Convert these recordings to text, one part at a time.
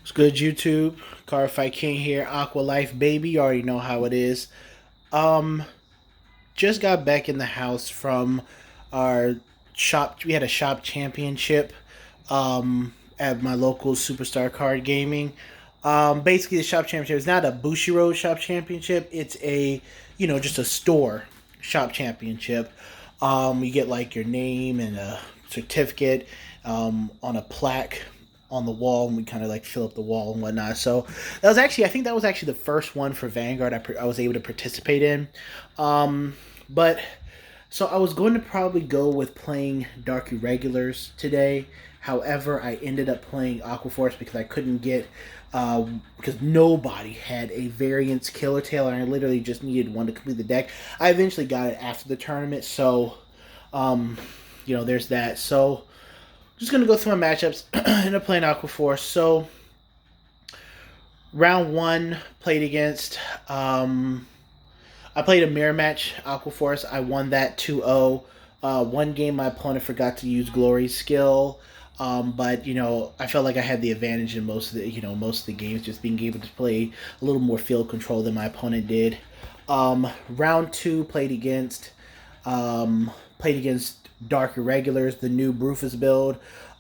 What's good, YouTube? Cardfight King here. Aqua Life, baby. You already know how it is. Um, just got back in the house from our shop. We had a shop championship at my local Superstar Card Gaming. Basically, the shop championship is not a Bushiroad shop championship. It's just a store shop championship. You get like your name and a certificate on a plaque on the wall, and we kind of like fill up the wall and whatnot. So I think that was actually the first one for Vanguard I was able to participate in. But so I was going to probably go with playing Dark Irregulars today. However, I ended up playing Aquaforce because I couldn't get because nobody had a variance killer tail, and I literally just needed one to complete the deck. I eventually got it after the tournament, so there's that. So just gonna go through my matchups. End up playing Aquaforce. So round one played against I played a mirror match, Aquaforce. I won that 2-0. One game my opponent forgot to use Glory's skill. But I felt like I had the advantage in most of the games, just being able to play a little more field control than my opponent did. Round two played against Dark Irregulars, the new Brufus build.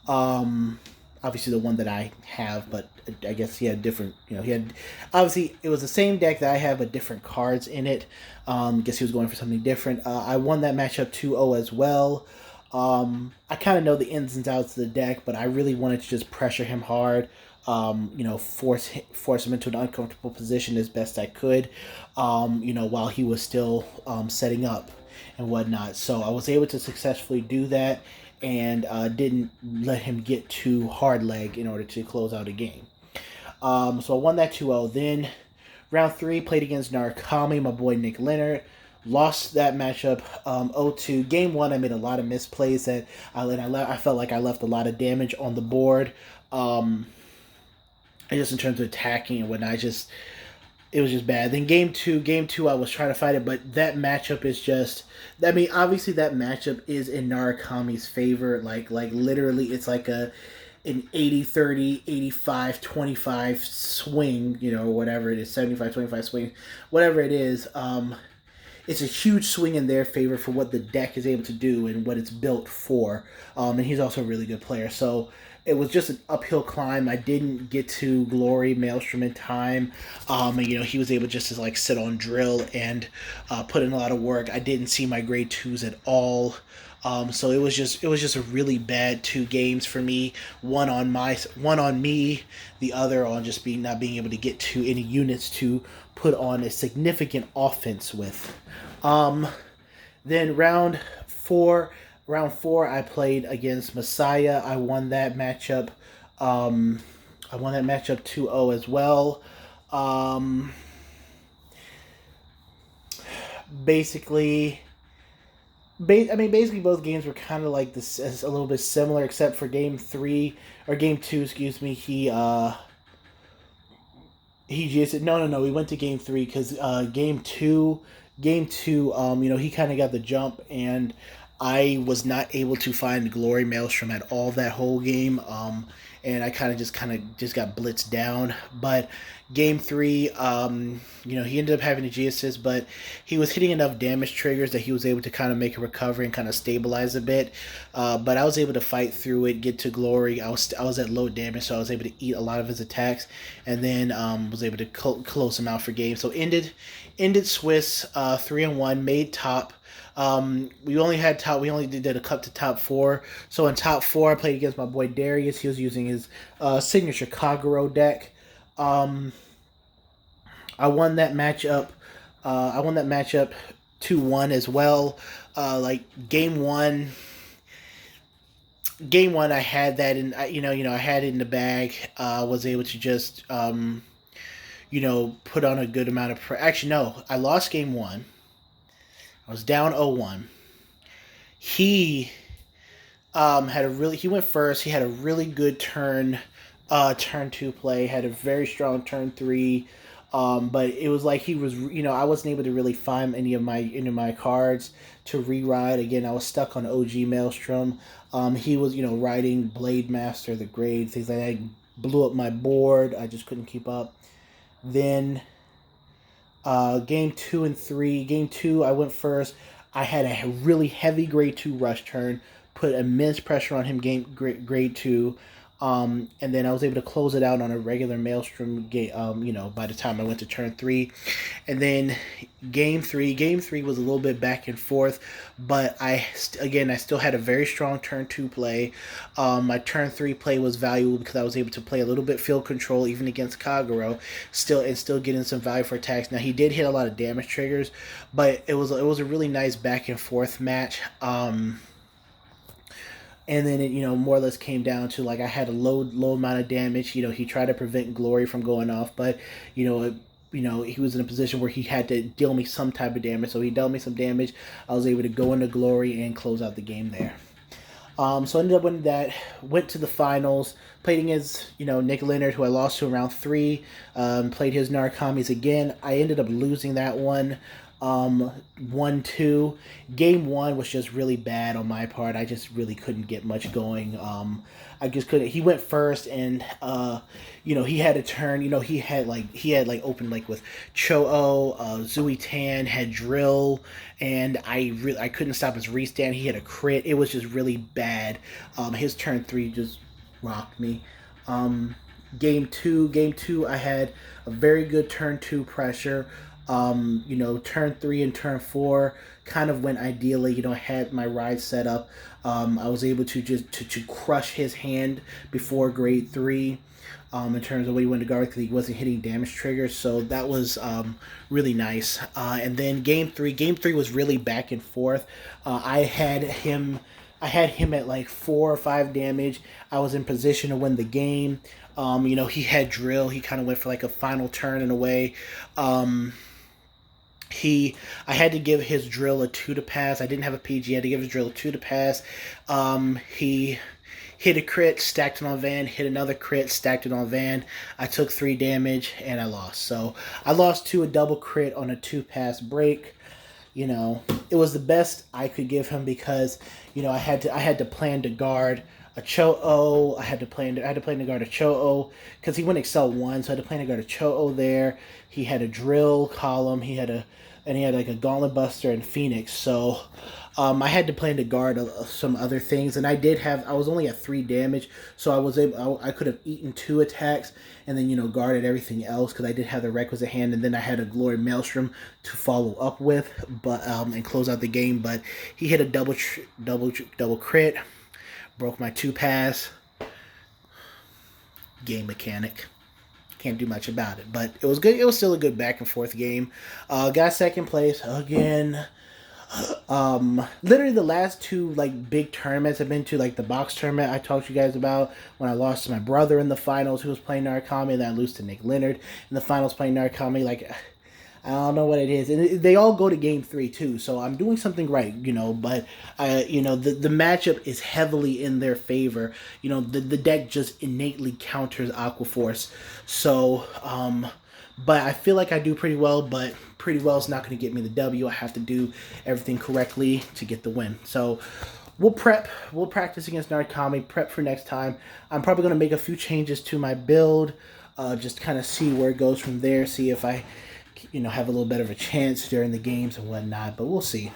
Obviously the one that I have, but I guess he had different. He had obviously it was the same deck that I have, but different cards in it. I guess he was going for something different. I won that matchup 2-0 as well. I kind of know the ins and outs of the deck, but I really wanted to just pressure him hard. Force him into an uncomfortable position as best I could. While he was still setting up and whatnot. So I was able to successfully do that and didn't let him get too hard leg in order to close out a game. So I won that 2-0. Then round three played against Narukami, my boy Nick Leonard. Lost that matchup 0-2. Game one, I made a lot of misplays that I felt like I left a lot of damage on the board. Just in terms of attacking and whatnot, it was just bad. Then game two, I was trying to fight it, but that matchup is just. I mean, obviously that matchup is in Narukami's favor. Like literally, it's like an 80-30, 85-25 swing. Whatever it is, 75-25 swing, whatever it is. It's a huge swing in their favor for what the deck is able to do and what it's built for. And he's also a really good player. So it was just an uphill climb. I didn't get to Glory Maelstrom in time. He was able just to like sit on drill and put in a lot of work. I didn't see my grade twos at all. So it was just a really bad 2 games for me. One on me, the other on just not being able to get to any units to put on a significant offense with. Then round four, I played against Messiah. I won that matchup. I won that matchup 2-0 as well. Basically, basically both games were kind of like this, a little bit similar, except for game two. Excuse me. He just no. We went to game three because game two, he kind of got the jump, and I was not able to find Glory Maelstrom at all that whole game. And I kind of just got blitzed down. But game three, he ended up having a G assist, but he was hitting enough damage triggers that he was able to kind of make a recovery and kind of stabilize a bit. But I was able to fight through it, get to Glory. I was at low damage, so I was able to eat a lot of his attacks, and then was able to close him out for game. So ended Swiss 3-1, made top. We only did a cup to top four. So in top four, I played against my boy Darius. He was using his signature Kagero deck. I won that matchup. 2-1 as well. Game one. Game one, I had that in. I had it in the bag. Was able to just put on a good amount of. Actually, no, I lost game one. I was down 0-1. He he went first. He had a really good turn 2 play, had a very strong turn 3. But it was like he was, I wasn't able to really find any of my cards to rewrite. Again, I was stuck on OG Maelstrom. He was, riding Blade Master, the grade, things like that, blew up my board. I just couldn't keep up. Then game 2 and 3. Game 2, I went first. I had a really heavy grade 2 rush turn, put immense pressure on him grade 2. And then I was able to close it out on a regular maelstrom game, by the time I went to turn 3. And then game 3 was a little bit back and forth, but I still had a very strong turn 2 play. My turn 3 play was valuable because I was able to play a little bit field control even against Kagero, still getting some value for attacks. Now he did hit a lot of damage triggers, but it was a really nice back and forth match. And then it, more or less came down to, like, I had a low amount of damage. He tried to prevent Glory from going off, but he was in a position where he had to deal me some type of damage. So he dealt me some damage. I was able to go into Glory and close out the game there. So I ended up winning that. Went to the finals. Played against Nick Leonard, who I lost to in round 3. Played his Narakamis again. I ended up losing that one. 1-2. Game 1 was just really bad on my part. I just really couldn't get much going. I just couldn't. He went first, and he had a turn. He had opened with Cho-Oh, Zui Tan had drill, and I couldn't stop his restand. He had a crit. It was just really bad. His turn 3 just rocked me. Game 2, I had a very good turn 2 pressure. Turn 3 and turn 4 kind of went ideally. I had my ride set up. I was able to crush his hand before grade 3. In terms of what he went to guard, because he wasn't hitting damage triggers, so that was really nice. And then game 3 was really back and forth. I had him at 4 or 5 damage. I was in position to win the game. He had drill. He kind of went for a final turn in a way. I had to give his drill a 2 to pass. I didn't have a PG. I had to give his drill a 2 to pass. He hit a crit, stacked it on Van, hit another crit, stacked it on Van. I took 3 damage, and I lost. So I lost to a double crit on a 2-pass break. It was the best I could give him because, I had to plan to guard a Cho-Oh. I had to plan to guard a Cho-Oh because he went Excel 1, so I had to plan to guard a Cho-Oh there. He had a drill column. He had a Gauntlet Buster and Phoenix. So I had to plan to guard some other things, and I was only at 3 damage, so I could have eaten 2 attacks and then guarded everything else because I did have the requisite hand, and then I had a Glory Maelstrom to follow up with, but and close out the game. But he hit a double crit, broke my 2-pass. Game mechanic. Can't do much about it, but it was good. It was still a good back and forth game. Got second place again. Literally the last 2 big tournaments I've been to, the box tournament I talked to you guys about when I lost to my brother in the finals who was playing Narukami, and then I lose to Nick Leonard in the finals playing Narukami. I don't know what it is, and they all go to game 3 too. So I'm doing something right, But the matchup is heavily in their favor. The deck just innately counters Aqua Force. So, but I feel like I do pretty well. But pretty well is not going to get me the W. I have to do everything correctly to get the win. So we'll prep. We'll practice against Narukami. Prep for next time. I'm probably going to make a few changes to my build. Just kind of see where it goes from there. See if I have a little bit of a chance during the games and whatnot, but we'll see.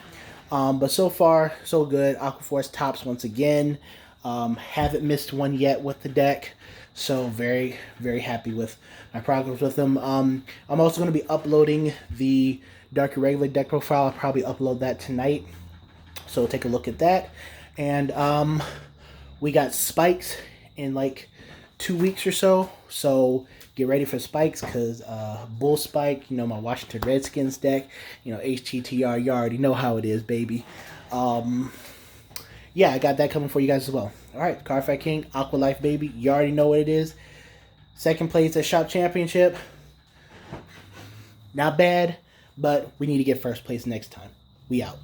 But so far, so good. Aqua Force tops once again. Haven't missed one yet with the deck, so very, very happy with my progress with them. I'm also going to be uploading the Dark Irregular deck profile. I'll probably upload that tonight, so take a look at that. And we got spikes in 2 weeks or so get ready for spikes, because Bull Spike, my Washington Redskins deck, HTTR, you already know how it is, baby. Yeah, I got that coming for you guys as well. Alright, Cardfight King, Aqua Life, baby, you already know what it is. Second place at Shop Championship. Not bad, but we need to get first place next time. We out.